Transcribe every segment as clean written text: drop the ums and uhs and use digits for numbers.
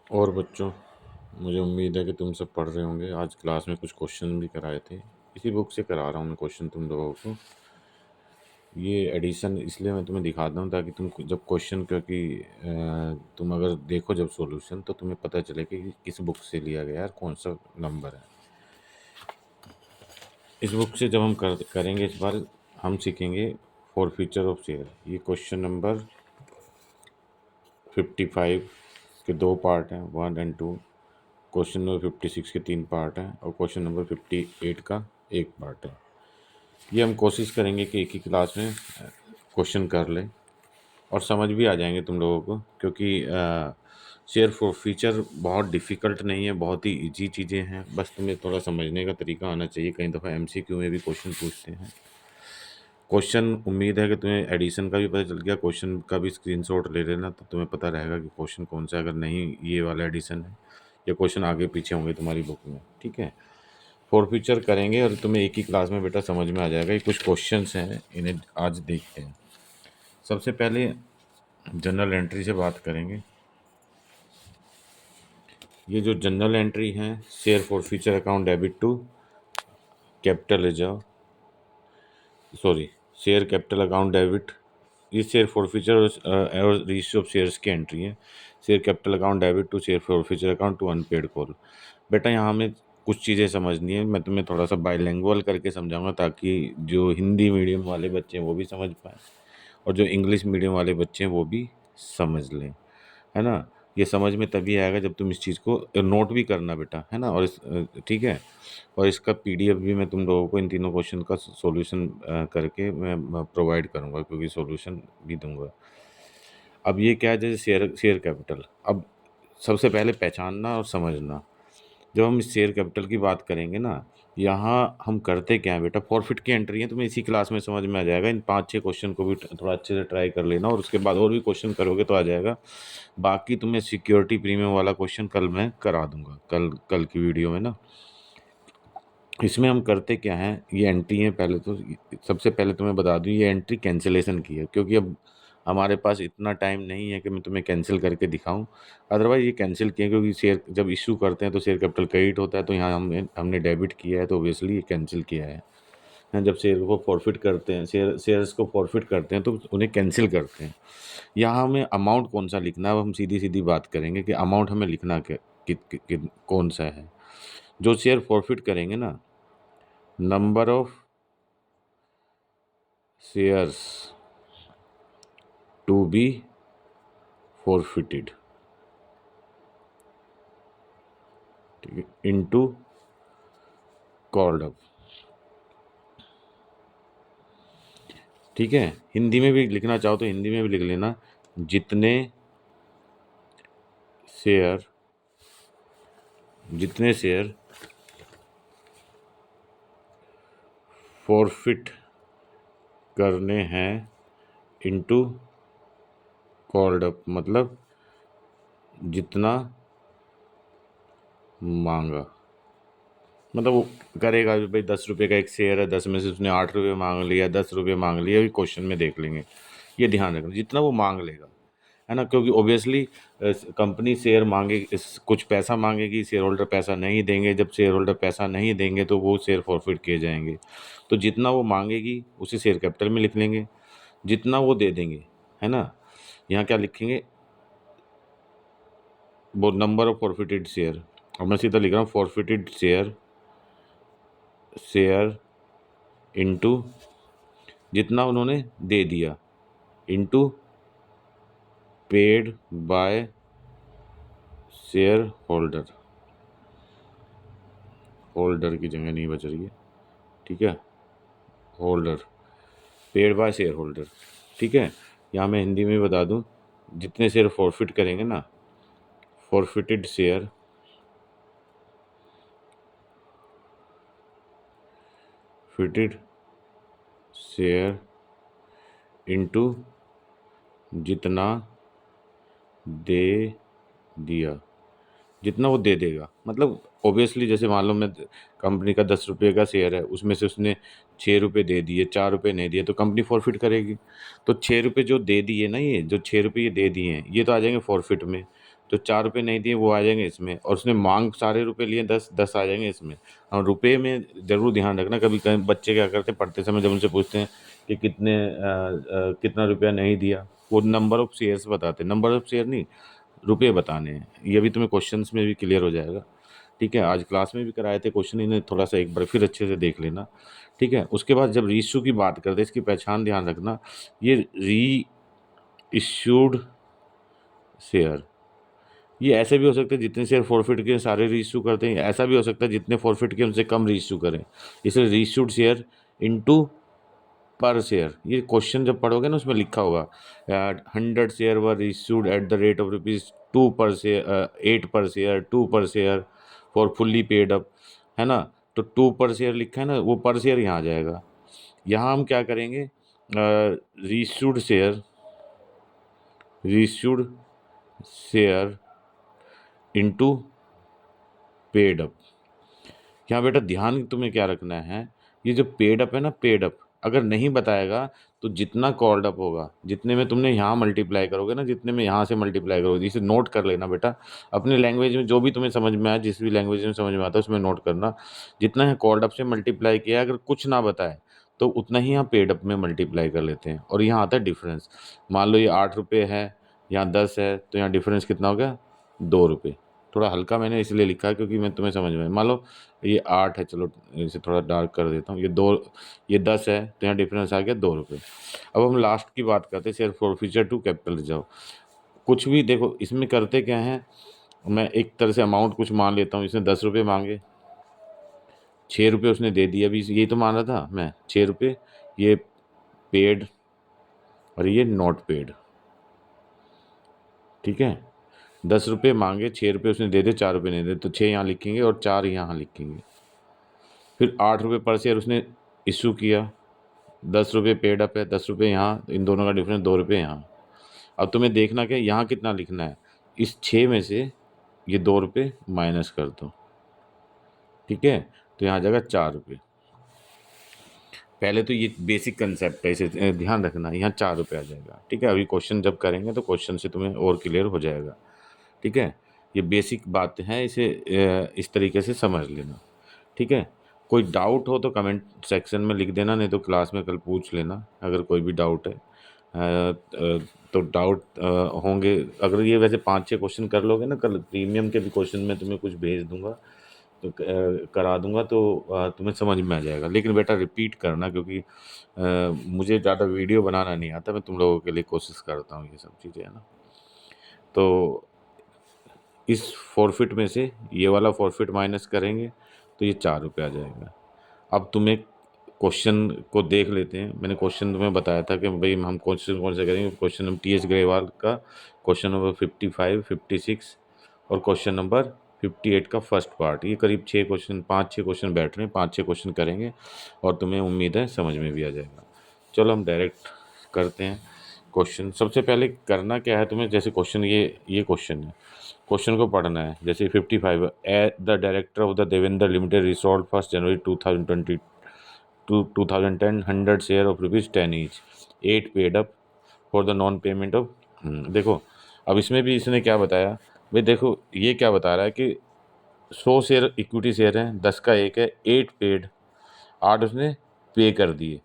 और बच्चों, मुझे उम्मीद है कि तुम सब पढ़ रहे होंगे। आज क्लास में कुछ क्वेश्चन भी कराए थे, इसी बुक से करा रहा हूँ मैं क्वेश्चन तुम लोगों को। ये एडिशन इसलिए मैं तुम्हें दिखाता हूँ ताकि तुम जब क्वेश्चन, क्योंकि तुम अगर देखो जब सॉल्यूशन तो तुम्हें पता चले कि किस बुक से लिया गया है और कौन सा नंबर है। इस बुक से जब हम करेंगे इस बार हम सीखेंगे फॉर फ्यूचर ऑफ शेयर। ये क्वेश्चन नंबर 55 के दो पार्ट हैं, 1 और 2। क्वेश्चन नंबर 56 के 3 पार्ट हैं और क्वेश्चन नंबर 58 का एक पार्ट है। ये हम कोशिश करेंगे कि एक ही क्लास में क्वेश्चन कर लें और समझ भी आ जाएंगे तुम लोगों को, क्योंकि शेयर फॉर फ्यूचर बहुत डिफ़िकल्ट नहीं है, बहुत ही इजी चीज़ें हैं। बस तुम्हें थोड़ा समझने का तरीका आना चाहिए। कई दफ़ा एमसीक्यू में भी क्वेश्चन पूछते हैं। क्वेश्चन उम्मीद है कि तुम्हें एडिशन का भी पता चल गया, क्वेश्चन का भी स्क्रीनशॉट ले लेना तो तुम्हें पता रहेगा कि क्वेश्चन कौन सा है। अगर नहीं ये वाला एडिशन है या क्वेश्चन आगे पीछे होंगे तुम्हारी बुक में, ठीक है। फॉर फ्यूचर करेंगे और तुम्हें एक ही क्लास में बेटा समझ में आ जाएगा। ये कुछ क्वेश्चंस हैं, इन्हें आज देखते हैं। सबसे पहले जनरल एंट्री से बात करेंगे। ये जो जनरल एंट्री है, share forfeiture account debit to capital reserve, sorry, share capital account debit, ये शेयर फॉर फ्यूचर और रजिस्टर ऑफ शेयर्स की एंट्री है। Share capital account debit to share forfeiture account to unpaid call. बेटा यहाँ हमें कुछ चीज़ें समझनी है। मैं तुम्हें थोड़ा सा बाइलिंगुअल करके समझाऊंगा ताकि जो हिंदी मीडियम वाले बच्चे हैं वो भी समझ पाएँ और जो इंग्लिश मीडियम वाले बच्चे हैं वो भी समझ लें, है ना। ये समझ में तभी आएगा जब तुम इस चीज़ को नोट भी करना बेटा, है ना। और ठीक है। और इसका पीडीएफ भी मैं तुम लोगों को इन तीनों क्वेश्चन का सॉल्यूशन करके मैं प्रोवाइड करूँगा, क्योंकि सॉल्यूशन भी दूंगा। अब ये क्या है, जैसे शेयर शेयर कैपिटल, अब सबसे पहले पहचानना और समझना। जब हम इस शेयर कैपिटल की बात करेंगे ना, यहाँ हम करते क्या है बेटा, प्रॉफिट की एंट्री है। तुम्हें इसी क्लास में समझ में आ जाएगा। इन 5-6 क्वेश्चन को भी थोड़ा अच्छे से ट्राई कर लेना और उसके बाद और भी क्वेश्चन करोगे तो आ जाएगा। बाकी तुम्हें सिक्योरिटी प्रीमियम वाला क्वेश्चन कल मैं करा दूंगा, कल कल की वीडियो में ना। इसमें हम करते क्या हैं, ये एंट्री है। पहले तो सबसे पहले तुम्हें बता दूं, ये एंट्री कैंसिलेशन की है, क्योंकि अब हमारे पास इतना टाइम नहीं है कि मैं तुम्हें कैंसिल करके दिखाऊं। अदरवाइज ये कैंसिल किया, क्योंकि शेयर जब इशू करते हैं तो शेयर कैपिटल क्रेडिट होता है, तो यहाँ हमने डेबिट किया है तो ऑब्वियसली ये कैंसिल किया है। जब शेयर को फॉरफिट करते हैं, शेयर्स को फॉरफिट करते हैं तो उन्हें कैंसिल करते हैं। यहाँ हमें अमाउंट कौन सा लिखना है, अब हम सीधी सीधी बात करेंगे कि अमाउंट हमें लिखना कौन सा है। जो शेयर फॉरफिट करेंगे ना, number of shares to be forfeited, ठीक है, इनटू कॉल्ड अप, ठीक है। हिंदी में भी लिखना चाहो तो हिंदी में भी लिख लेना, जितने शेयर फॉरफिट करने हैं इनटू कॉल्ड अप, मतलब जितना मांगा। मतलब वो करेगा भाई, 10 रुपये का एक शेयर है, 10 में से उसने 8 रुपये मांग लिया, 10 रुपये मांग लिया, ये क्वेश्चन में देख लेंगे। ये ध्यान रखना, जितना वो मांग लेगा, है ना। क्योंकि ऑब्वियसली कंपनी शेयर मांगे, कुछ पैसा मांगेगी, शेयर होल्डर पैसा नहीं देंगे। जब शेयर होल्डर पैसा नहीं देंगे तो वो शेयर फॉरफिट किए जाएंगे। तो जितना वो मांगेगी उसे शेयर कैपिटल में लिख लेंगे, जितना वो दे देंगे, है ना। यहाँ क्या लिखेंगे, वो नंबर ऑफ फॉरफिटेड शेयर। और मैं सीधा लिख रहा हूँ, फॉरफिटेड शेयर इनटू जितना उन्होंने दे दिया, into paid by share holder की जगह नहीं बच रही है, ठीक है, holder, paid by share holder, ठीक है। यहाँ मैं हिंदी में बता दूँ, जितने शेयर फॉरफिट करेंगे ना, फॉरफिटेड शेयर इनटू जितना दे दिया, जितना वो दे देगा। मतलब ऑब्वियसली जैसे मान लो मैं, कंपनी का 10 रुपये का शेयर है, उसमें से उसने 6 रुपये दे दिए, 4 रुपये नहीं दिए, तो कंपनी फॉरफिट करेगी। तो 6 रुपये जो दे दिए ना, ये जो 6 रुपये ये दे दिए हैं, ये तो आ जाएंगे फॉरफिट में। तो 4 रुपये नहीं दिए वो आ जाएंगे इसमें, और उसने मांग सारे रुपए लिए 10, 10 आ जाएंगे इसमें। और रुपए में ज़रूर ध्यान रखना, कभी कभी बच्चे क्या करते हैं पढ़ते समय जब उनसे पूछते हैं कि कितना रुपया नहीं दिया, वो नंबर ऑफ शेयर्स बताते हैं, नंबर ऑफ शेयर नहीं, रुपए बताने हैं। ये भी तुम्हें क्वेश्चंस में भी क्लियर हो जाएगा। ठीक है, आज क्लास में भी कराए थे क्वेश्चन, इन्हें थोड़ा सा एक बार फिर अच्छे से देख लेना। ठीक है, उसके बाद जब री इशू की बात करते हैं, इसकी पहचान ध्यान रखना, ये री इश्यूड शेयर, ये ऐसे भी हो सकते हैं जितने शेयर फॉरफिट के सारे री इशू करते हैं, ऐसा भी हो सकता है जितने फॉरफिट के उनसे कम री इशू करें, इसलिए री इशूड शेयर इनटू पर शेयर। ये क्वेश्चन जब पढ़ोगे ना उसमें लिखा होगा 100 share were issued at the rate of ₹2 पर शेयर, 8 पर शेयर, 2 पर share for fully paid up, है ना। तो 2 पर शेयर लिखा है ना, वो पर शेयर यहाँ आ जाएगा। यहाँ हम क्या करेंगे, reissued share, reissued share into paid up. यहाँ बेटा ध्यान तुम्हें क्या रखना है, ये जो पेड अप है ना, पेड अप अगर नहीं बताएगा तो जितना कॉल्ड अप होगा, जितने में तुमने यहाँ मल्टीप्लाई करोगे ना, जितने में यहाँ से मल्टीप्लाई करोगे, इसे नोट कर लेना बेटा अपने लैंग्वेज में, जो भी तुम्हें समझ में आए, जिस भी लैंग्वेज में समझ में आता है उसमें नोट करना। जितना है कॉल्ड अप से मल्टीप्लाई किया, अगर कुछ ना बताए तो उतना ही यहाँ पेड अप में मल्टीप्लाई कर लेते हैं, और यहाँ आता है डिफरेंस। मान लो ये 8 रुपये है, यहाँ 10 है, तो यहाँ डिफरेंस कितना हो गया, 2 रुपये। थोड़ा हल्का मैंने इसलिए लिखा है क्योंकि मैं तुम्हें समझ में, मान लो ये 8 है, चलो इसे थोड़ा डार्क कर देता हूँ, ये 10 है, तो यहाँ डिफरेंस आ गया 2 रुपये। अब हम लास्ट की बात करते हैं, share forfeiture to capital reserve. कुछ भी देखो इसमें करते क्या है, मैं एक तरह से अमाउंट कुछ मान लेता हूँ, इसने 10 रुपये मांगे, 6 रुपये उसने दे दिया, अभी यही तो मान रहा था मैं, 6 रुपये, ये पेड और ये नॉट पेड। ठीक है, 10 रुपये मांगे, 6 रुपये उसने दे दिए, 4 रुपये नहीं दे, तो 6 यहाँ लिखेंगे और 4 यहाँ लिखेंगे। फिर 8 रुपये पर शेयर उसने इशू किया, 10 रुपये पेड अप है, 10 रुपये यहाँ, इन दोनों का डिफरेंस 2 रुपये यहाँ। अब तुम्हें देखना क्या, यहाँ कितना लिखना है, इस 6 में से ये 2 रुपये माइनस कर दो। ठीक है, तो यहाँ आ जाएगा 4 रुपये। पहले तो ये बेसिक कंसेप्ट है, इसे ध्यान रखना, यहाँ 4 रुपये आ जाएगा। ठीक है, अभी क्वेश्चन जब करेंगे तो क्वेश्चन से तुम्हें और क्लियर हो जाएगा। ठीक है, ये बेसिक बात है, इसे इस तरीके से समझ लेना। ठीक है, कोई डाउट हो तो कमेंट सेक्शन में लिख देना, नहीं तो क्लास में कल पूछ लेना अगर कोई भी डाउट है। तो डाउट होंगे, अगर ये वैसे 5-6 क्वेश्चन कर लोगे ना, कल प्रीमियम के भी क्वेश्चन में तुम्हें कुछ भेज दूंगा, तो करा दूंगा, तो तुम्हें समझ में आ जाएगा। लेकिन बेटा रिपीट करना, क्योंकि मुझे ज़्यादा वीडियो बनाना नहीं आता, मैं तुम लोगों के लिए कोशिश करता हूँ, ये सब चीज़ें है ना। तो इस फॉरफिट में से ये वाला फॉरफिट माइनस करेंगे तो ये 4 रुपये आ जाएगा। अब तुम्हें क्वेश्चन को देख लेते हैं। मैंने क्वेश्चन तुम्हें बताया था कि भाई हम क्वेश्चन कौन से करेंगे, question number T S Grewal का क्वेश्चन नंबर 55, 56 और क्वेश्चन नंबर 58 का फर्स्ट पार्ट। ये करीब 6 क्वेश्चन, 5-6 क्वेश्चन बैठ रहे हैं, 5-6 क्वेश्चन करेंगे और तुम्हें उम्मीद है समझ में भी आ जाएगा। चलो हम डायरेक्ट करते हैं क्वेश्चन। सबसे पहले करना क्या है तुम्हें, जैसे क्वेश्चन ये क्वेश्चन है, क्वेश्चन को पढ़ना है। जैसे 55, the director of the Devendra limited resold 1 January 2010 100 share of ₹10 each, 8 paid up for the non payment of. देखो अब इसमें भी इसने क्या बताया भाई, देखो ये क्या बता रहा है कि 100 शेयर इक्विटी शेयर हैं, 10 का 1 है, 8 पेड, 8 उसने पे कर दिए,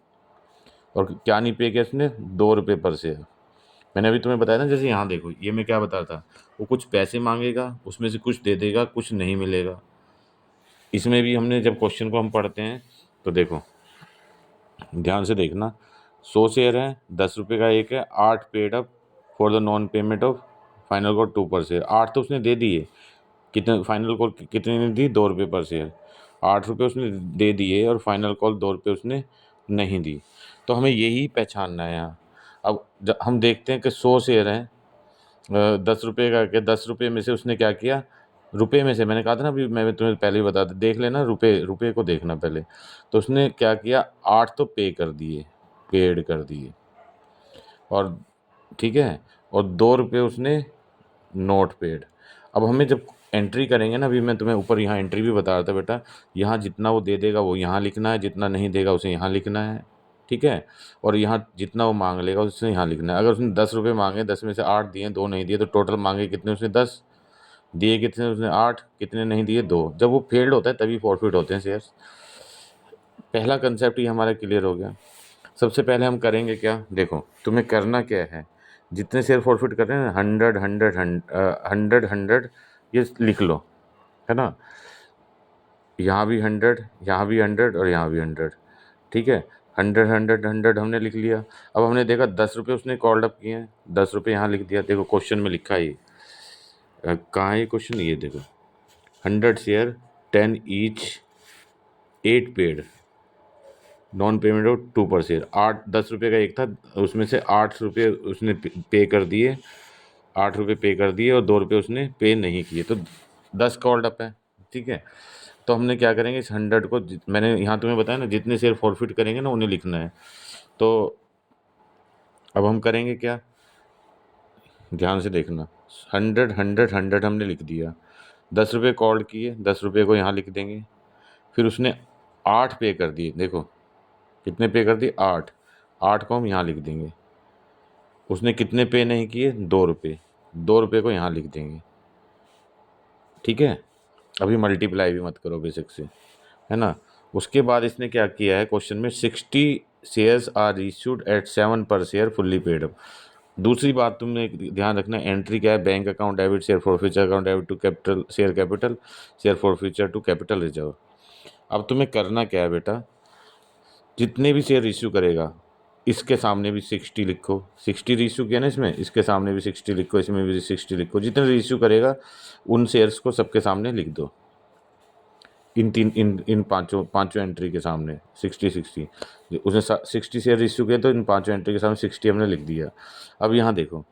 और क्या नहीं पे किया उसने, 2 रुपये पर शेयर। मैंने अभी तुम्हें बताया ना, जैसे यहाँ देखो ये मैं क्या बता रहा था, वो कुछ पैसे मांगेगा, उसमें से कुछ दे देगा, कुछ नहीं मिलेगा। इसमें भी हमने जब क्वेश्चन को हम पढ़ते हैं तो देखो ध्यान से देखना, 100 शेयर है, 10 रुपये का 1 है, 8 paid up for the non payment of final call 2 पर शेयर। 8 तो उसने दे दिए, कितने फाइनल कॉल कितने ने दी, 2 रुपये पर शेयर। 8 रुपये उसने दे दिए और फाइनल कॉल 2 रुपये उसने नहीं दी। तो हमें यही पहचानना है यहाँ। अब हम देखते हैं कि 100 शेयर हैं, 10 रुपये का, क्या 10 रुपये में से उसने क्या किया, रुपये में से मैंने कहा था ना, अभी मैं तुम्हें पहले ही बता देख लेना, रुपये को देखना पहले। तो उसने क्या किया, 8 तो पे कर दिए, पेड कर दिए, और ठीक है, और 2 रुपये उसने नोट पेड। अब हमें जब एंट्री करेंगे ना, अभी मैं तुम्हें ऊपर यहाँ एंट्री भी बता रहा था बेटा, यहाँ जितना वो दे देगा वो यहाँ लिखना है, जितना नहीं देगा उसे यहाँ लिखना है। ठीक है, और यहाँ जितना वो मांग लेगा उसे यहाँ लिखना है। अगर उसने 10 रुपये मांगे, 10 में से 8 दिए, 2 नहीं दिए, तो टोटल मांगे कितने उसने, 10। दिए कितने उसने 8, कितने नहीं दिए 2। जब वो फेल्ड होता है तभी फॉरफिट होते हैं शेयर्स। पहला कंसेप्ट ही हमारा क्लियर हो गया। सबसे पहले हम करेंगे क्या, देखो तुम्हें करना क्या है, जितने शेयर फॉरफिट कर रहे हैं 100 100 100 100 ये लिख लो, है ना। यहाँ भी 100, यहाँ भी 100 और यहाँ भी 100, ठीक है। 100 100 100 हमने लिख लिया। अब हमने देखा 10 रुपये उसने कॉल्ड अप किए हैं, 10 रुपये यहाँ लिख दिया। देखो क्वेश्चन में लिखा है ये, कहाँ है ये क्वेश्चन, ये देखो 100 share 10 each 8 paid non payment of 2 पर शेयर। 10 रुपये का एक था, उसमें से 8 रुपये उसने पे कर दिए, 8 रुपये पे कर दिए और 2 रुपये उसने पे नहीं किए, तो 10 कॉल्ड अप है, ठीक है। तो हमने क्या करेंगे, इस 100 को मैंने यहाँ तुम्हें बताया ना, जितने शेयर फॉरफिट करेंगे ना उन्हें लिखना है। तो अब हम करेंगे क्या, ध्यान से देखना। 100 100 100 हमने लिख दिया, 10 रुपये कॉल्ड किए, 10 रुपये को यहाँ लिख देंगे। फिर उसने 8 पे कर दिए, देखो कितने पे कर दिए 8, 8 को हम यहाँ लिख देंगे। उसने कितने पे नहीं किए 2 रुपये, 2 रुपये को यहाँ लिख देंगे, ठीक है। अभी मल्टीप्लाई भी मत करो बेसिक से, है ना। उसके बाद इसने क्या किया है क्वेश्चन में, 60 शेयर्स आर इशूड एट 7 पर शेयर फुल्ली पेड अप। दूसरी बात तुमने ध्यान रखना, एंट्री क्या है, bank account debit share forfeiture account debit to capital share forfeiture to capital reserve. अब तुम्हें करना क्या है बेटा, जितने भी शेयर इश्यू करेगा इसके सामने भी 60 लिखो, 60 इशू किया ना इसमें, इसके सामने भी 60 लिखो, इसमें भी 60 लिखो। जितने इशू करेगा उन शेयर्स को सबके सामने लिख दो, इन पांचों पांचों एंट्री के सामने 60 60। उसने 60 शेयर इशू किए तो इन पांचों एंट्री के सामने 60 हमने लिख दिया। अब यहाँ देखो,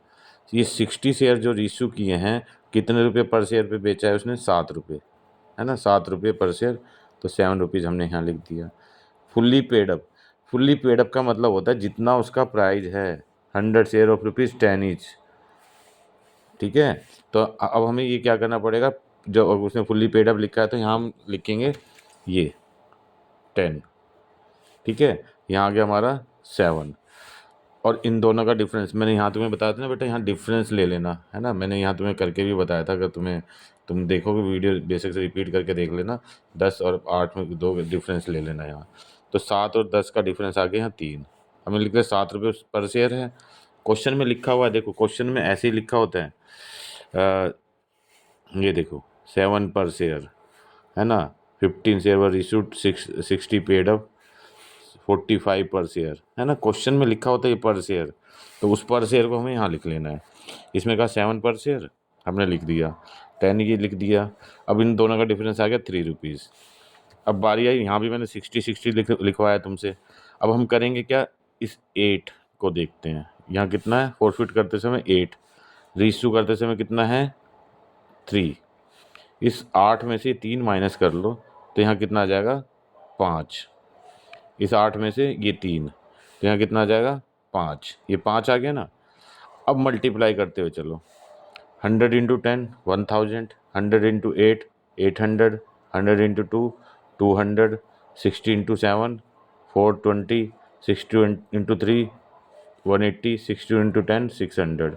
ये 60 शेयर जो इशू किए हैं, कितने रुपये पर शेयर पे बेचा है उसने, 7 रुपये, है ना, 7 रुपये पर शेयर, तो 7 रुपीज़ हमने यहाँ लिख दिया। Fully paid up, fully paid up का मतलब होता है जितना उसका प्राइस है, 100 शेयर ऑफ ₹10 ईच, ठीक है। तो अब हमें ये क्या करना पड़ेगा, जो उसने फुल्ली पेड अप लिखा है तो यहाँ हम लिखेंगे ये 10, ठीक है। यहाँ आ गया हमारा 7, और इन दोनों का डिफरेंस मैंने यहाँ तुम्हें बताया था ना बेटा, यहाँ डिफरेंस ले लेना, है ना। मैंने यहाँ तुम्हें करके भी बताया था, अगर तुम देखोगे वीडियो बेसिक से रिपीट करके देख लेना, 10 और 8 में 2 डिफरेंस ले लेना यहाँ। तो 7 और 10 का डिफरेंस आ गया यहाँ 3। हमें लिख रहे 7 रुपये पर शेयर है, क्वेश्चन में लिखा हुआ है, देखो क्वेश्चन में ऐसे ही लिखा होता है, ये देखो 7 पर शेयर, है ना, 15 शेयर वर इशूड, 60 पेड अप, 45 पर शेयर, है ना। क्वेश्चन में लिखा होता है ये पर शेयर, तो उस पर शेयर को हमें यहाँ लिख लेना है। इसमें कहा 7 पर शेयर हमने लिख दिया, 10 ये लिख दिया। अब इन दोनों का डिफरेंस आ गया 3 रुपीज़। अब बारी आई, यहाँ भी मैंने 60 60 लिखवाया तुमसे। अब हम करेंगे क्या, इस 8 को देखते हैं, यहाँ कितना है, फॉरफिट करते समय 8, रीइश्यू करते समय कितना है 3। इस 8 में से 3 माइनस कर लो, तो यहाँ कितना आ जाएगा 5। इस 8 में से ये 3, तो यहाँ कितना आ जाएगा 5, ये 5 आ गया ना। अब मल्टीप्लाई करते हुए चलो, 100 into 10 1000, 100 into 8 800, 100 into 2 200, 60 into 7 420, 60 into 3 180, 60 into 10 600।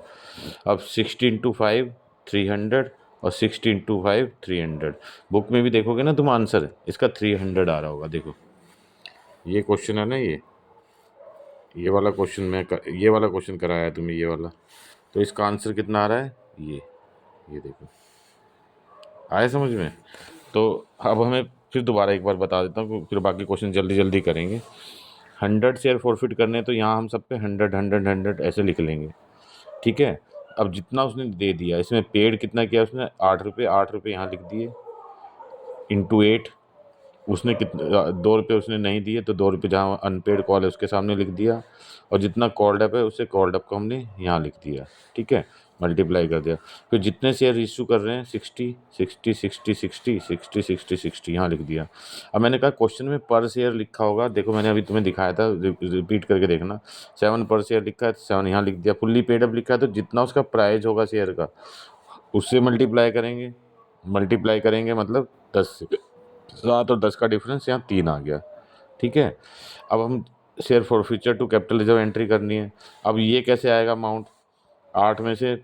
अब 60 इंटू 5 300 और 60 इंटू 5 300। बुक में भी देखोगे ना तुम आंसर, इसका 300 आ रहा होगा। देखो ये क्वेश्चन है ना, ये वाला क्वेश्चन ये वाला क्वेश्चन कराया है तुम्हें, ये वाला, तो इसका आंसर कितना आ रहा है, ये देखो, आया समझ में। तो अब हमें फिर दोबारा एक बार बता देता हूँ, फिर बाकी क्वेश्चन जल्दी जल्दी करेंगे। 100 शेयर फॉरफिट करने, तो यहाँ हम सब पे 100 100 100 ऐसे लिख लेंगे, ठीक है। अब जितना उसने दे दिया, इसमें पेड कितना किया उसने, 8 रुपये, 8 रुपये यहाँ लिख दिए, इंटू 8, उसने कितने 2 रुपये उसने नहीं दिए, तो 2 रुपये जहाँ अनपेड कॉल है उसके सामने लिख दिया, और जितना कॉल्ड अप है उससे कॉल्ड अप को हमने यहाँ लिख दिया, ठीक है, मल्टीप्लाई कर दिया। फिर जितने शेयर इशू कर रहे हैं 60 60 60 60 60 60 60 यहाँ लिख दिया। अब मैंने कहा क्वेश्चन में पर शेयर लिखा होगा, देखो मैंने अभी तुम्हें दिखाया था, रिपीट करके देखना, 7 पर शेयर लिखा है, 7 यहाँ लिख दिया। फुल्ली पेड अप लिखा है, तो जितना उसका प्राइस होगा शेयर का उससे मल्टीप्लाई करेंगे, मतलब 10 से, 7 और 10 का डिफरेंस यहाँ 3 आ गया, ठीक है। अब हम share forfeiture to capital reserve entry करनी है। अब ये कैसे आएगा अमाउंट, 8 में से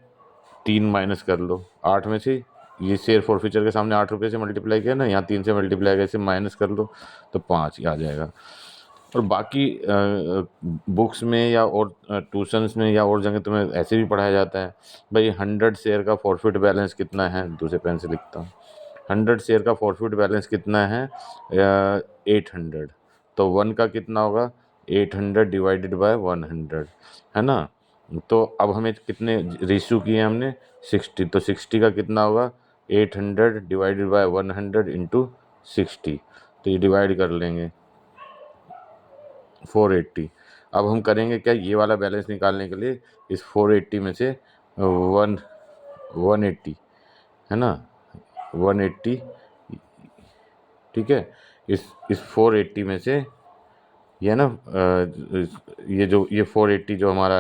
3 माइनस कर लो, 8 में से ये शेयर फॉरफीचर के सामने 8 रुपये से मल्टीप्लाई किया ना, यहाँ 3 से मल्टीप्लाई किया, इसे माइनस कर लो तो 5 आ जाएगा। और बाकी बुक्स में या और ट्यूशन्स में या और जगह तुम्हें ऐसे भी पढ़ाया जाता है, भाई 100 शेयर का फॉरफिट बैलेंस कितना है, दूसरे पेन से लिखता हूँ, 100 शेयर का फॉरफिट बैलेंस कितना है, 800, तो 1 का कितना होगा, 800 डिवाइडेड बाय 100, है ना। तो अब हमें कितने रेशियो किए हमने, 60, तो 60 का कितना होगा, 800 डिवाइडेड बाय 100 इंटू 60, तो ये डिवाइड कर लेंगे 480। अब हम करेंगे क्या, ये वाला बैलेंस निकालने के लिए इस 480 में से 180, है ना, 180, ठीक है, इस 480 में से ये ना ये 480 जो हमारा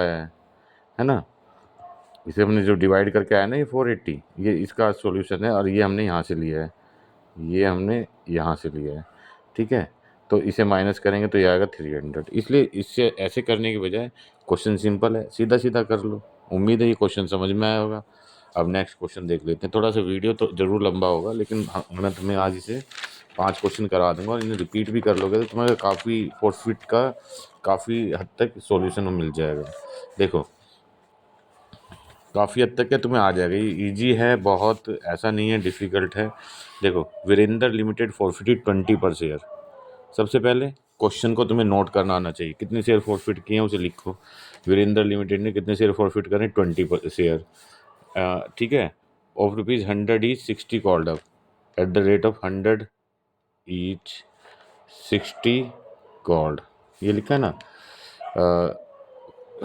है ना, इसे हमने जो डिवाइड करके आया ना ये 480, ये इसका सॉल्यूशन है, और ये हमने यहाँ से लिया है, ये हमने यहाँ से लिया है, ठीक है। तो इसे माइनस करेंगे तो ये आएगा 300। इसलिए इससे ऐसे करने के बजाय क्वेश्चन सिंपल है, सीधा सीधा कर लो। उम्मीद है ये क्वेश्चन समझ में आया होगा। अब नेक्स्ट क्वेश्चन देख लेते हैं। थोड़ा सा वीडियो तो ज़रूर लंबा होगा, लेकिन मैं तुम्हें आज इसे 5 क्वेश्चन करा दूंगा, और इन्हें रिपीट भी कर लोगे तो तुम्हें काफ़ी फॉरफिट का काफ़ी हद तक सॉल्यूशन मिल जाएगा। देखो काफ़ी हद तक क्या तुम्हें आ जाएगा, ये ईजी है बहुत, ऐसा नहीं है डिफ़िकल्ट है। देखो, Virendra limited forfeited 20 per share. सबसे पहले क्वेश्चन को तुम्हें नोट करना आना चाहिए, कितने शेयर फॉरफिट किए हैं उसे लिखो। वीरेंद्र लिमिटेड ने कितने शेयर फॉरफिट करें, 20 पर शेयर, ठीक है। Of ₹100 each 60 called up at the rate of 100 each 60 called, ये लिखा है ना,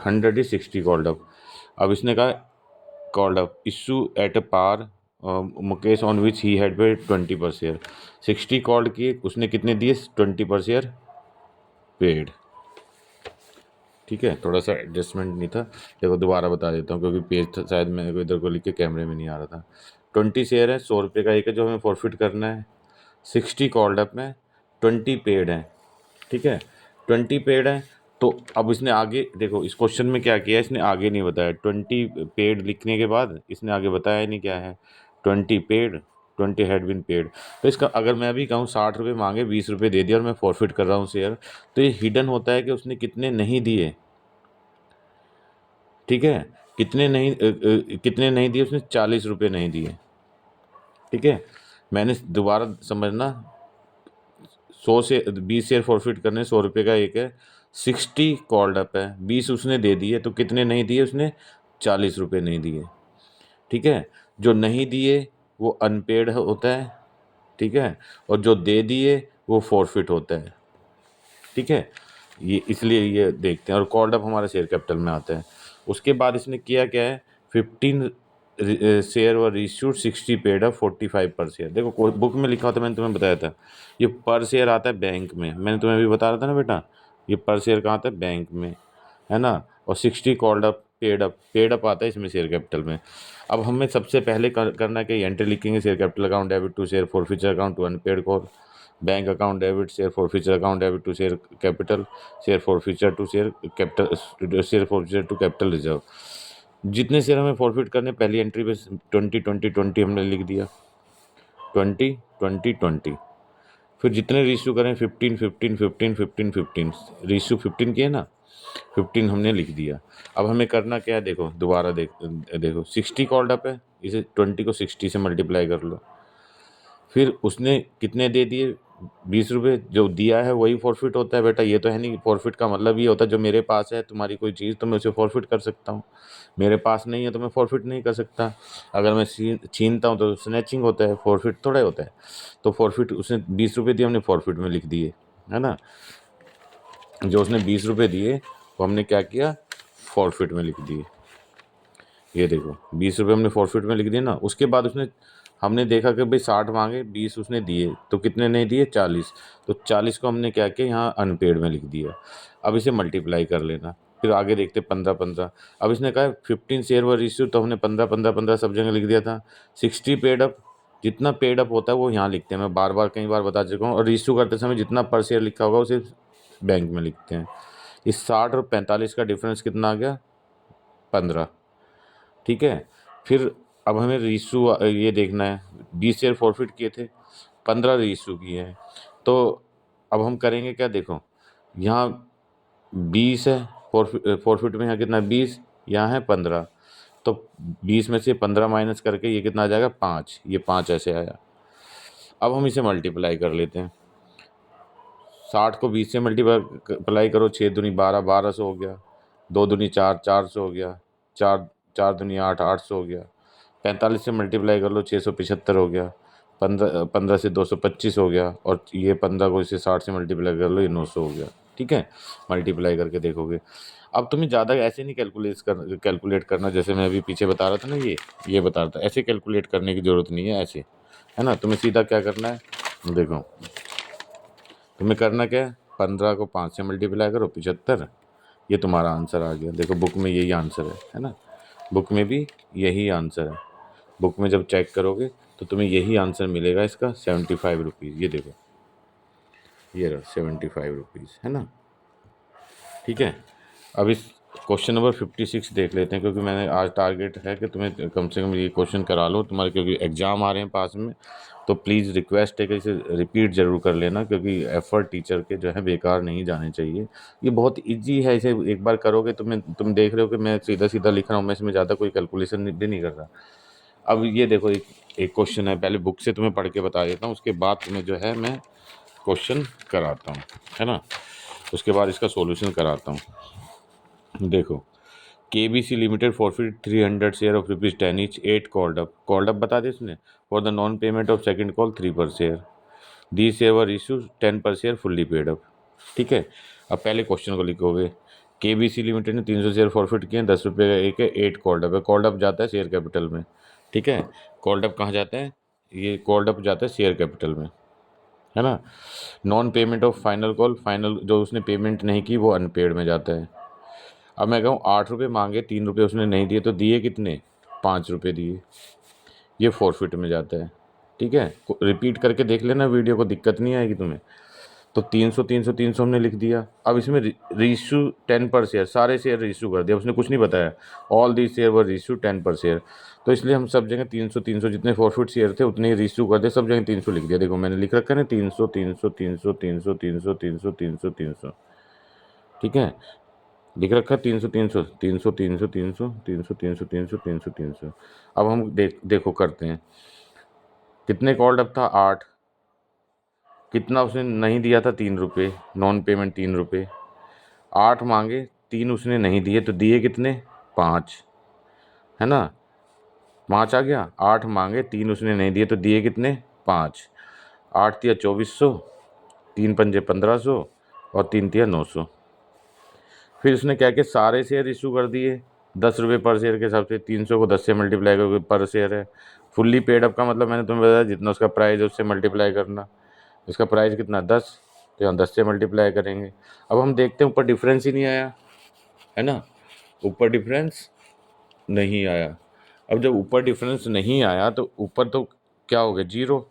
100 ईच 60 कॉल्ड अप। अब इसने कहा called up issue at a par Mukesh on which he had paid 20 per share. 60 called किए, उसने कितने दिए, 20 पर शेयर पेड, ठीक है। थोड़ा सा एडजस्टमेंट नहीं था, देखो दोबारा बता देता हूँ, क्योंकि पेज शायद मेरे को इधर को लिख के कैमरे में नहीं आ रहा था। 20 शेयर है, 100 रुपये का एक है जो हमें फॉरफिट करना है। 60 कॉल्ड अप में 20 पेड है, ठीक है, 20 पेड है। तो अब इसने आगे देखो, इस क्वेश्चन में क्या किया, इसने आगे नहीं बताया। 20 पेड लिखने के बाद इसने आगे बताया नहीं क्या है, 20 पेड, 20 हैड बीन पेड। तो इसका अगर मैं भी कहूँ 60 रुपये मांगे, 20 रुपये दे दिया और मैं फॉरफिट कर रहा हूँ शेयर, तो ये हिडन होता है कि उसने कितने नहीं दिए, ठीक है। कितने नहीं दिए उसने, 40 रुपये नहीं दिए, ठीक है। मैंने दोबारा समझना, 100 से 20 शेयर फॉरफिट करने, 100 रुपये का एक है, 60 कॉल्ड अप है, 20 उसने दे दिए, तो कितने नहीं दिए उसने, 40 रुपये नहीं दिए, ठीक है। जो नहीं दिए वो अनपेड होता है, ठीक है, और जो दे दिए वो फॉरफिट होता है, ठीक है। ये इसलिए ये देखते हैं, और कॉल्ड अप हमारा शेयर कैपिटल में आता है। उसके बाद इसने किया क्या है, 15 शेयर व इश्यूड, 60 पेड अप, 45 पर शेयर। देखो बुक में लिखा होता है, मैंने तुम्हें बताया था, ये पर शेयर आता है बैंक में, मैंने तुम्हें भी बता रहा था ना बेटा, ये पर शेयर कहाँ आता है, बैंक में, है ना। और 60 कॉल्ड अप, पेड अप आता है इसमें शेयर कैपिटल में। अब हमें सबसे पहले करना है कि एंट्री लिखेंगे, share capital account debit to share forfeiture account to unpaid call, bank account debit share forfeiture account debit to share capital, share forfeiture to share capital, share forfeiture to capital reserve. जितने share हमें forfeit करने, पहली entry पे 20 20 20 हमने लिख दिया, 20 20 20। फिर जितने रिश्यू करें, 15 15 15 15 15, रिश्यू 15 किए ना, 15 हमने लिख दिया। अब हमें करना क्या है, देखो दोबारा देखो 60 कॉल्ड अप है, इसे 20 को 60 से मल्टीप्लाई कर लो। फिर उसने कितने दे दिए, 20 रुपये, जो दिया है वही फॉरफिट होता है बेटा। ये तो है नहीं, फॉरफिट का मतलब ये होता है जो मेरे पास है तुम्हारी कोई चीज़, तो मैं उसे फॉरफिट कर सकता हूँ, मेरे पास नहीं है तो मैं फॉरफिट नहीं कर सकता। अगर मैं छीनता हूँ तो स्नैचिंग होता है, फॉरफिट थोड़ा होता है। तो फॉरफिट उसने 20 रुपये दिए, हमने फॉरफिट में लिख दिए, है ना। जो उसने 20 रुपये दिए वो हमने क्या किया, फॉरफिट में लिख दिए। ये देखो 20 रुपये हमने फॉरफिट में लिख दिए ना। उसके बाद उसने, हमने देखा कि भाई 60 मांगे, 20 उसने दिए, तो कितने नहीं दिए, 40, तो 40 को हमने क्या किया, यहाँ अनपेड में लिख दिया। अब इसे मल्टीप्लाई कर लेना, फिर आगे देखते 15 15। अब इसने कहा 15 शेयर वर इश्यू, तो हमने 15 15 15 सब जगह लिख दिया था। 60 पेड अप, जितना पेड अप होता है वो यहाँ लिखते हैं, मैं बार बार कई बार बता चुका हूँ। और इश्यू करते समय जितना पर शेयर लिखा होगा उसे बैंक में लिखते हैं। इस 60 और 45 का डिफरेंस कितना आ गया, 15, ठीक है। फिर अब हमें रीइशू ये देखना है, 20 शेयर फॉरफिट किए थे, 15 रीइशू किए हैं। तो अब हम करेंगे क्या, देखो यहाँ 20 है, फॉरफिट में यहाँ कितना 20, यहाँ है 15, तो 20 में से 15 माइनस करके ये कितना आ जाएगा 5, ये 5 ऐसे आया। अब हम इसे मल्टीप्लाई कर लेते हैं, 60 को 20 से मल्टीप्लाई करो, 6 दूनी 12, 1200 हो गया, 2 दूनी 4, 400 हो गया, 4 4 दूनी 8, 800 हो गया, 45 से मल्टीप्लाई कर लो, 675 हो गया, 15 15 से 225 हो गया, और ये 15 को इसे 60 से मल्टीप्लाई कर लो, ये 900 हो गया। ठीक है, मल्टीप्लाई करके देखोगे। अब तुम्हें ज़्यादा ऐसे नहीं कैलकुलेट करना, जैसे मैं अभी पीछे बता रहा था ना, ये बता रहा था, ऐसे कैलकुलेट करने की ज़रूरत नहीं है, ऐसे है ना। तुम्हें सीधा क्या करना है, देखो तुम्हें करना क्या है, 15 को 5 से मल्टीप्लाई करो, 75, ये तुम्हारा आंसर आ गया। देखो बुक में यही आंसर है ना, बुक में भी यही आंसर है। बुक में जब चेक करोगे तो तुम्हें यही आंसर मिलेगा इसका, 75 रुपीज़। ये देखो, ये रहा 75 रुपीज़, है ना। ठीक है, अब इस क्वेश्चन नंबर 56 देख लेते हैं, क्योंकि मैंने आज टारगेट है कि तुम्हें कम से कम ये क्वेश्चन करा लो तुम्हारे, क्योंकि एग्ज़ाम आ रहे हैं पास में। तो प्लीज़ रिक्वेस्ट है कि इसे रिपीट ज़रूर कर लेना, क्योंकि एफर्ट टीचर के जो है बेकार नहीं जाने चाहिए। ये बहुत इजी है, इसे एक बार करोगे तुम देख रहे हो कि मैं सीधा सीधा लिख रहा हूँ, मैं इसमें ज़्यादा कोई कैलकुलेशन भी नहीं कर रहा। अब ये देखो, एक क्वेश्चन है, पहले बुक से तुम्हें पढ़ के बता देता हूँ, उसके बाद तुम्हें जो है मैं क्वेश्चन कराता हूँ, है ना, उसके बाद इसका सॉल्यूशन कराता हूँ। देखो, KBC limited forfeit 300 share of ₹10 each, 8 called up बता दे इसने, for the non payment of second call 3 पर शेयर, दी शेयर वर इशू 10 पर शेयर फुल्ली पेड अप। ठीक है, अब पहले क्वेश्चन को लिखोगे, केबीसी लिमिटेड ने 300 शेयर फॉरफिट किए हैं, 10 रुपये का एक है, 8 कॉल्ड अप है। कॉल्ड अप जाता है शेयर कैपिटल में। ठीक है, कॉल्ड अप कहाँ जाता है, ये कॉल्ड अप जाता है शेयर कैपिटल में, है ना। Non payment of final call, final जो उसने पेमेंट नहीं की वो अनपेड में जाता है। अब मैं कहूँ 8 रुपये मांगे, 3 रुपये उसने नहीं दिए, तो दिए कितने, 5 रुपये दिए, ये फॉरफिट में जाता है। ठीक है, रिपीट करके देख लेना वीडियो को, दिक्कत नहीं आएगी तुम्हें। तो 300 300 300 हमने लिख दिया। अब इसमें रीइशू 10 पर शेयर, सारे शेयर रीइशू कर दिया, उसने कुछ नहीं बताया, all the share were reissue 10 पर शेयर। तो इसलिए हम सब जगह 300 300 जितने फॉरफिट शेयर थे उतने ही रीइशू कर दिए, सब जगह 300 लिख दिया। देखो मैंने लिख रखा है ना, 300 300 300 300 300 300 300 300। ठीक है, लिख रखा है 300 300 300 300 300 300 300 300 300 300। अब हम देखो करते हैं, कितने कॉल्ड अप था, 8, कितना उसने नहीं दिया था, 3 रुपये, नॉन पेमेंट 3 रुपये, 8 मांगे, 3 उसने नहीं दिए, तो दिए कितने, 5, है ना, 5 आ गया। 8 मांगे, 3 उसने नहीं दिए, तो दिए कितने, 5, 8 तिया 2400, 3 पंजे 1500, और 3 तिया 900। फिर उसने क्या किया, सारे शेयर इशू कर दिए 10 रुपये पर शेयर के हिसाब से, 300 को 10 से मल्टीप्लाई करके पर शेयर है। फुल्ली पेड अप का मतलब मैंने तुम्हें बताया, जितना उसका प्राइस है उससे मल्टीप्लाई करना। इसका प्राइस कितना, 10, तो यहाँ 10 से मल्टीप्लाई करेंगे। अब हम देखते हैं ऊपर डिफरेंस ही नहीं आया, है ना, ऊपर डिफरेंस नहीं आया। अब जब ऊपर डिफरेंस नहीं आया तो ऊपर तो क्या हो गया, जीरो।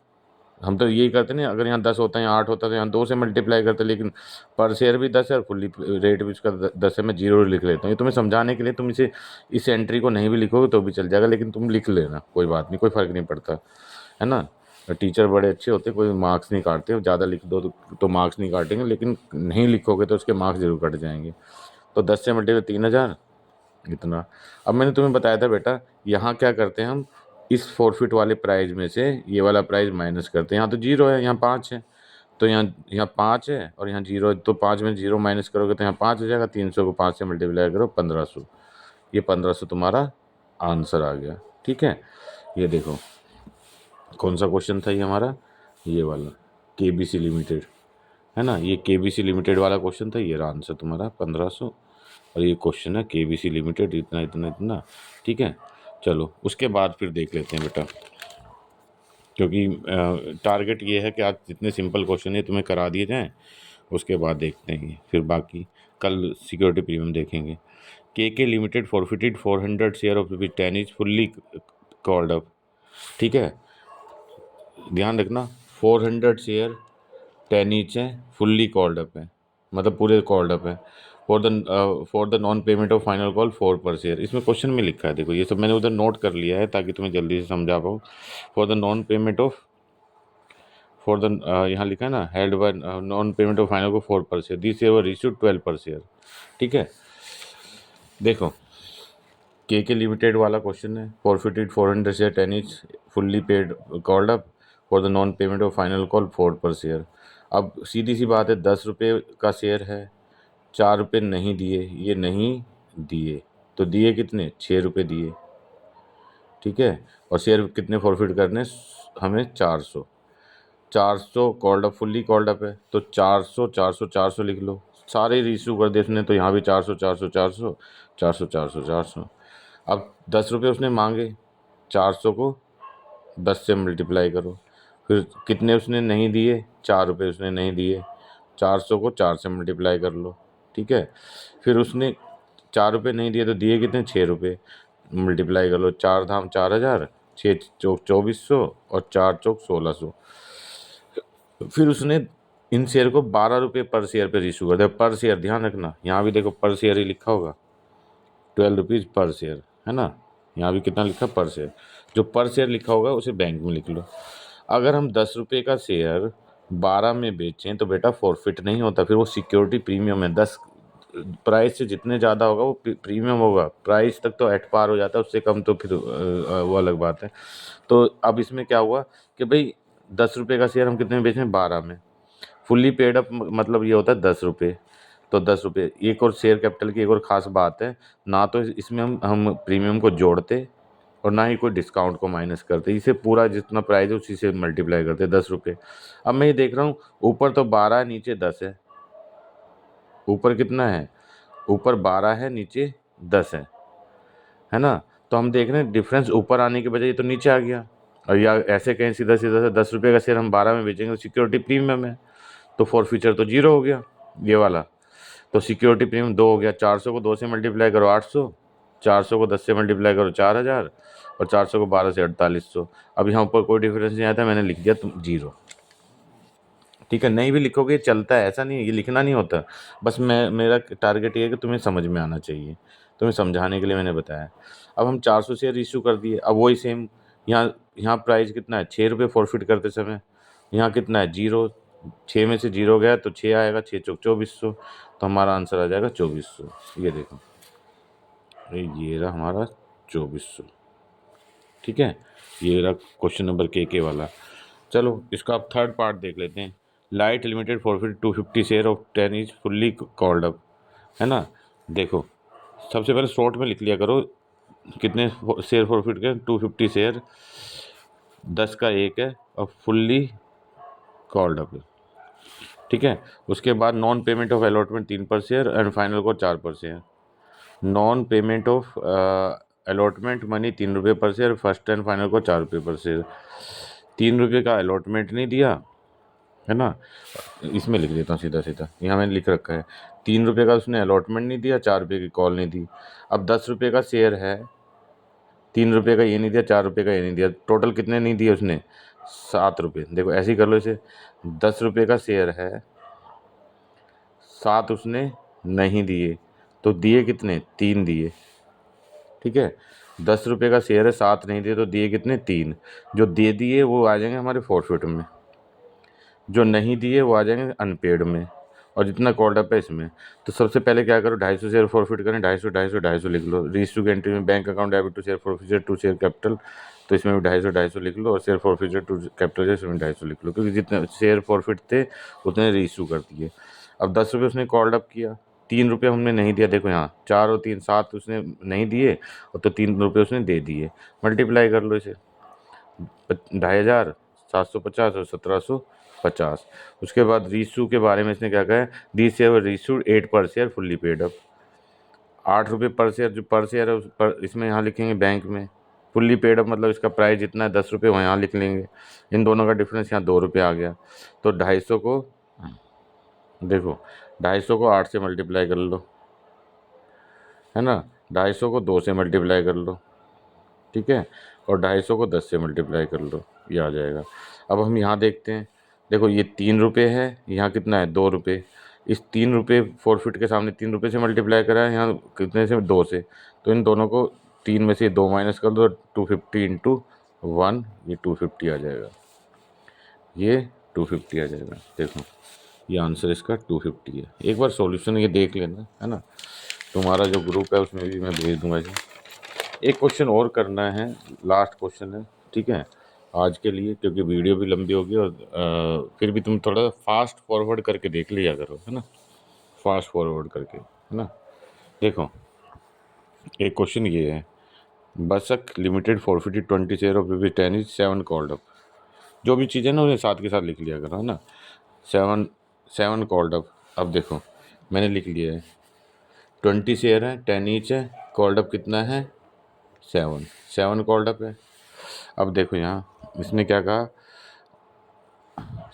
हम तो यही करते ना, अगर यहाँ 10 होता है, यहाँ 8 होता है, तो यहाँ 2 से मल्टीप्लाई करते, लेकिन पर शेयर भी 10 है और फुल्ली रेट भी उसका 10 है, मैं जीरो लिख लेता हूँ। ये तुम्हें समझाने के लिए, तुम इसे इस एंट्री को नहीं भी लिखोगे तो भी चल जाएगा, लेकिन तुम लिख लेना, कोई बात नहीं, कोई फ़र्क नहीं पड़ता, है ना। टीचर बड़े अच्छे होते, कोई मार्क्स नहीं काटते, ज़्यादा लिख दो तो मार्क्स नहीं काटेंगे, लेकिन नहीं लिखोगे तो उसके मार्क्स ज़रूर कट जाएंगे। तो 10 से मल्टीप्लाई 3000, इतना। अब मैंने तुम्हें बताया था बेटा, यहाँ क्या करते हैं हम, इस फॉरफिट वाले प्राइस में से ये वाला प्राइस माइनस करते हैं। यहाँ तो जीरो है, यहाँ 5 है, तो यहाँ यहाँ 5 है और यहाँ जीरो है, तो 5 में जीरो माइनस करोगे तो यहाँ 5 हो जाएगा। 300 को 5 से मल्टीप्लाई करो, 1500, ये 1500 तुम्हारा आंसर आ गया। ठीक है, ये देखो कौन सा क्वेश्चन था ये हमारा, ये वाला केबीसी लिमिटेड, है ना, ये केबीसी लिमिटेड वाला क्वेश्चन था, ये रहा आंसर तुम्हारा 1500। और ये क्वेश्चन है केबीसी लिमिटेड इतना इतना इतना। ठीक है, चलो उसके बाद फिर देख लेते हैं बेटा, क्योंकि टारगेट ये है कि आज जितने सिंपल क्वेश्चन है तुम्हें करा दिए जाएं, उसके बाद देखते हैं फिर बाकी, कल सिक्योरिटी प्रीमियम देखेंगे। के limited forfeited 400 share of ₹10 is fully called up. ठीक है, ध्यान रखना, 400 शेयर 10 ईच है, फुल्ली कॉल्ड अप है, मतलब पूरे कॉल्ड अप है। For the non payment of final call 4 पर शेयर। इसमें क्वेश्चन में लिखा है, देखो ये सब मैंने उधर नोट कर लिया है ताकि तुम्हें जल्दी से समझा पाऊँ। For the non payment of for the यहाँ लिखा है ना, held by non payment of final को 4 पर share, this share were issued 12 पर शेयर। ठीक है, देखो के लिमिटेड वाला क्वेश्चन है, forfeited 400 share 10 etch fully paid called up for the non payment of final call 4 पर शेयर। अब सीधी सी बात है, 10 रुपये का शेयर है, 4 रुपये नहीं दिए, ये नहीं दिए, तो दिए कितने, 6 रुपये दिए। ठीक है, और शेयर कितने फॉरफिट करने, हमें 400। 400 called up, fully called up है, तो 400 400 400 लिख लो, सारे रीइश्यू कर दिए उसने, तो यहाँ भी 400 400 400 400 400 400। अब 10 रुपये उसने मांगे, 400 को 10 से मल्टीप्लाई करो, फिर कितने उसने नहीं दिए, 4 रुपये उसने नहीं दिए, 400 को 4 से मल्टीप्लाई कर लो। ठीक है, फिर उसने 4 रुपये नहीं दिए, तो दिए कितने, 6 रुपये, मल्टीप्लाई कर लो, 4 धाम 4000, 6 चौक 2400 और 4 चौक 1600। फिर उसने इन शेयर को 12 रुपये पर शेयर पे इशू कर दिया। पर शेयर ध्यान रखना, यहाँ भी देखो पर शेयर ही लिखा होगा, 12 रुपीज़ पर शेयर, है ना, यहाँ भी कितना लिखा, पर शेयर। जो पर शेयर लिखा होगा उसे बैंक में लिख लो। अगर हम 10 रुपये का शेयर 12 में बेचें तो बेटा फॉरफिट नहीं होता, फिर वो सिक्योरिटी प्रीमियम है, 10 प्राइस से जितने ज़्यादा होगा वो प्रीमियम होगा, प्राइस तक तो एट पार हो जाता है, उससे कम तो फिर वो अलग बात है। तो अब इसमें क्या हुआ कि भाई 10 रुपये का शेयर हम कितने में बेच रहे हैं, 12 में। फुल्ली पेड अप मतलब ये होता है 10 रुपये, तो 10 रुपये। एक और शेयर कैपिटल की एक और ख़ास बात है, ना तो इसमें हम प्रीमियम को जोड़ते और ना ही कोई डिस्काउंट को माइनस करते, इसे पूरा जितना प्राइस है उसी से मल्टीप्लाई करते, 10 रुपये। अब मैं ये देख रहा हूँ ऊपर तो 12 है, नीचे 10 है, ऊपर कितना है, ऊपर 12 है, नीचे 10 है ना। तो हम देख रहे हैं डिफरेंस ऊपर आने के बजाय ये तो नीचे आ गया, और या ऐसे कहें सीधा सीधा से 10 रुपये का शेयर हम 12 में बेचेंगे तो सिक्योरिटी प्रीमियम है, तो फॉर फ्यूचर तो जीरो हो गया ये वाला, तो सिक्योरिटी प्रीमियम 2 हो गया। 400 को 2 से मल्टीप्लाई करो 800, 400 को 10 से मल्टीप्लाई करो 4000, और 400 को 12 से 4800। अब यहाँ ऊपर कोई डिफरेंस नहीं आया था, मैंने लिख दिया तुम जीरो। ठीक है, नहीं भी लिखोगे चलता है, ऐसा नहीं है, ये लिखना नहीं होता, बस मेरा टारगेट ये है कि तुम्हें समझ में आना चाहिए, तुम्हें समझाने के लिए मैंने बताया। अब हम 400 शेयर इशू कर दिए, अब वही सेम, यहाँ यहाँ प्राइस कितना है, 6 रुपये फॉरफिट करते समय, यहाँ कितना है, जीरो, 6 में से जीरो गया तो 6 आएगा, 6 चौक 2400, तो हमारा आंसर आ जाएगा 2400। ये देखो, ये रहा हमारा 2400। ठीक है, ये रहा क्वेश्चन नंबर के वाला। चलो इसका आप थर्ड पार्ट देख लेते हैं। Light limited forfeit 250 share of 10 is fully called up, है ना। देखो सबसे पहले शॉर्ट में लिख लिया करो, कितने शेयर फॉरफिट के, 250 शेयर, 10 का 1 है और फुल्ली कॉल्ड अप। ठीक है, उसके बाद नॉन पेमेंट ऑफ अलॉटमेंट 3 पर शेयर एंड फाइनल को 4 पर share. Non payment of allotment money 3 रुपये पर शेयर, फर्स्ट एंड फाइनल को 4 रुपये पर शेयर। 3 रुपये का अलॉटमेंट नहीं दिया, है ना, इसमें लिख देता हूँ सीधा सीधा, यहाँ मैंने लिख रखा है 3 रुपये का उसने अलॉटमेंट नहीं दिया, 4 रुपये की कॉल नहीं दी। अब 10 रुपये का शेयर है, 3 रुपये का ये नहीं दिया, 4 रुपये का ये नहीं दिया, टोटल कितने नहीं दिए उसने, 7 रुपये। देखो ऐसे ही कर लो इसे, 10 रुपये का शेयर है, 7 उसने नहीं दिए, तो दिए कितने, 3 दिए। ठीक है, 10 रुपये का शेयर है, 7 नहीं दिए, तो दिए कितने, 3। जो दे दिए वो आ जाएंगे हमारे फॉरफिट में, जो नहीं दिए वो आ जाएंगे अनपेड में, और जितना कॉल्ड अप है इसमें। तो सबसे पहले क्या करो, 250 शेयर फॉरफिट करें, 250 250 250 लिख लो। रीइश्यू की एंट्री में bank account debit to share forfeiture to share capital, तो इसमें भी 250 250 लिख लो, और शेयर फॉरफिचर टू कैपिटल इसमें 250 लिख लो, क्योंकि जितने शेयर फॉरफिट थे उतने रीइश्यू कर दिए। अब 10 रुपये उसने कॉल्ड अप किया, 3 रुपये हमने नहीं दिया, देखो यहाँ 4 और 3 7 उसने नहीं दिए, और तो 3 रुपये उसने दे दिए, मल्टीप्लाई कर लो इसे, 2500, 750 और 1750। उसके बाद रीइश्यू के बारे में इसने क्या कहा है, दिस शेयर रीइश्यूड 8 पर शेयर फुल्ली पेड अप, 8 रुपये पर शेयर, जो पर शेयर है उस पर इसमें यहाँ लिखेंगे बैंक में, फुल्ली पेड अप मतलब इसका प्राइस जितना है 10 रुपये, वहाँ यहाँ लिख लेंगे, इन दोनों का डिफरेंस यहाँ 2 रुपये आ गया। तो 250 को, देखो 250 को 8 से मल्टीप्लाई कर लो, है ना, 250 को 2 से मल्टीप्लाई कर लो, ठीक है, और 250 को 10 से मल्टीप्लाई कर लो, ये आ जाएगा। अब हम यहाँ देखते हैं, देखो ये 3 रुपये है, यहाँ कितना है, 2 रुपये, इस 3 रुपये फॉरफिट के सामने 3 रुपये से मल्टीप्लाई करा है, यहाँ कितने से, 2 से, तो इन दोनों को 3 में से 2 माइनस कर दो, 250 इंटू 1, ये 250 आ जाएगा, ये 250 आ जाएगा। देखो ये आंसर इसका 250 है। एक बार सॉल्यूशन ये देख लेना, है ना, तुम्हारा जो ग्रुप है उसमें भी मैं भेज दूंगा इसे। एक क्वेश्चन और करना है, लास्ट क्वेश्चन है, ठीक है, आज के लिए, क्योंकि वीडियो भी लंबी होगी और फिर भी तुम थोड़ा फास्ट फॉरवर्ड करके देख लिया करो, है ना, फास्ट फॉरवर्ड करके, है ना। देखो एक क्वेश्चन ये है, Basak limited forfeited 20 share of rupees 10 is 7 called up. जो भी चीज़ें ना उन्हें साथ के साथ लिख लिया करो, है ना। 7 कॉल्ड अप। अब देखो मैंने लिख लिया है, 20 शेयर है, 10 ईच है, कॉल्ड अप कितना है, 7 कॉल्ड अप है। अब देखो यहाँ इसने क्या कहा,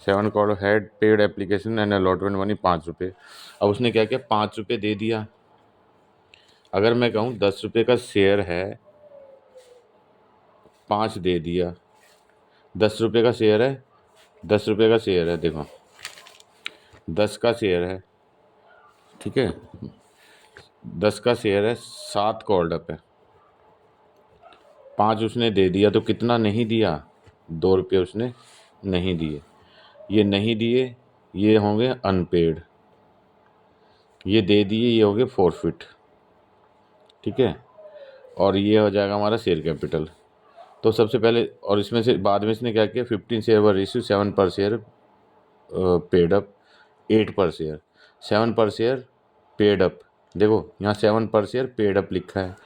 7 called had paid application and allotment money 5 रुपये। अब उसने क्या किया, 5 रुपये दे दिया। अगर मैं कहूँ 10 रुपये का शेयर है, 5 दे दिया, 10 रुपये का शेयर है, 10 रुपये का शेयर है, देखो 10 का शेयर है, ठीक है, 10 का शेयर है, 7 कॉल्ड अप है, 5 उसने दे दिया, तो कितना नहीं दिया, 2 रुपये उसने नहीं दिए, ये नहीं दिए, ये होंगे अनपेड, ये दे दिए, ये हो गए फॉरफिट, ठीक है, और ये हो जाएगा हमारा शेयर कैपिटल। तो सबसे पहले, और इसमें से बाद में इसने क्या किया, 15 शेयर वर इश्यू, 7 पर शेयर पेड अप, 8 पर शेयर, 7 पर शेयर पेड अप। देखो यहाँ 7 पर शेयर पेड अप लिखा है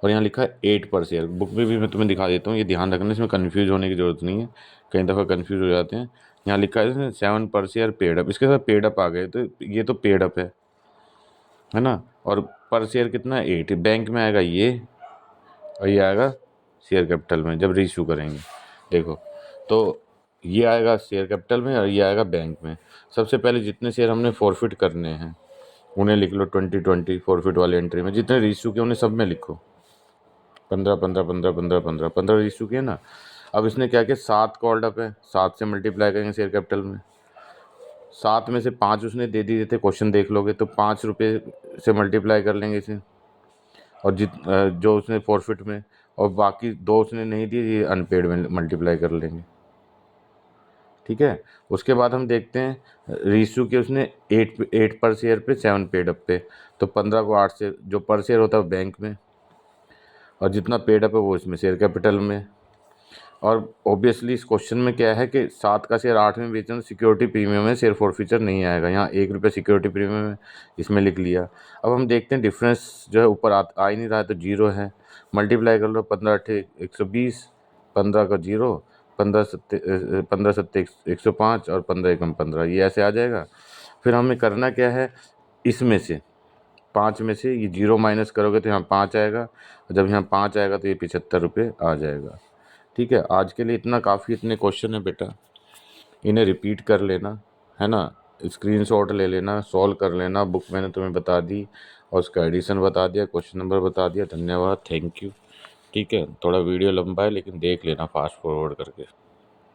और यहाँ लिखा है 8 पर शेयर। बुक में भी मैं तुम्हें दिखा देता हूँ, ये ध्यान रखना, इसमें कन्फ्यूज होने की ज़रूरत नहीं है, कई दफ़ा कन्फ्यूज हो जाते हैं। यहाँ लिखा है 7 पर शेयर पेड अप, इसके साथ पेड अप आ गए, तो ये तो पेड अप है ना। और पर शेयर कितना है, 8, बैंक में आएगा ये, और ये आएगा शेयर कैपिटल में जब रीइश्यू करेंगे। देखो तो ये आएगा शेयर कैपिटल में और ये आएगा बैंक में। सबसे पहले जितने शेयर हमने फॉरफिट करने हैं उन्हें लिख लो 2020 फॉरफिट वाले एंट्री में, जितने रीइश्यू किए उन्हें सब में लिखो, 15 15 15 15 15 15 रीइश्यू किए ना। अब इसने क्या किया, 7 कॉल्ड अप है, 7 से मल्टीप्लाई करेंगे शेयर कैपिटल में, 7 में से 5 उसने दे दिए थे, क्वेश्चन देख लोगे तो 5 रुपये से मल्टीप्लाई कर लेंगे इसे, और जो उसने फॉरफिट में, और बाकी 2 उसने नहीं दिए, ये अनपेड में मल्टीप्लाई कर लेंगे, ठीक है। उसके बाद हम देखते हैं रीइश्यू के उसने 8 पर शेयर पे, 7 पेड अप पे, तो 15 को 8 से, जो पर शेयर होता है बैंक में, और जितना पेड अप है वो इसमें शेयर कैपिटल में। और ऑब्वियसली इस क्वेश्चन में क्या है कि 7 का शेयर 8 में बेचना, सिक्योरिटी प्रीमियम है, शेयर फॉरफीचर नहीं आएगा, यहाँ 1 रुपये सिक्योरिटी प्रीमियम है, इसमें लिख लिया। अब हम देखते हैं डिफरेंस जो है ऊपर आ ही नहीं रहा है, तो 0 है, मल्टीप्लाई कर लो, 15 8 120, 15 का 0, 15 सत्ते 105, और 15 एकम 15, ये ऐसे आ जाएगा। फिर हमें करना क्या है, इसमें से 5 में से ये 0 माइनस करोगे तो यहाँ 5 आएगा, और जब यहाँ 5 आएगा तो ये 75 रुपये आ जाएगा, ठीक है। आज के लिए इतना काफ़ी, इतने क्वेश्चन है बेटा, इन्हें रिपीट कर लेना, है ना, स्क्रीनशॉट ले लेना, सॉल्व कर लेना। बुक मैंने तुम्हें बता दी और उसका एडिशन बता दिया, क्वेश्चन नंबर बता दिया। धन्यवाद, थैंक यू, ठीक है। थोड़ा वीडियो लंबा है लेकिन देख लेना फास्ट फॉरवर्ड करके।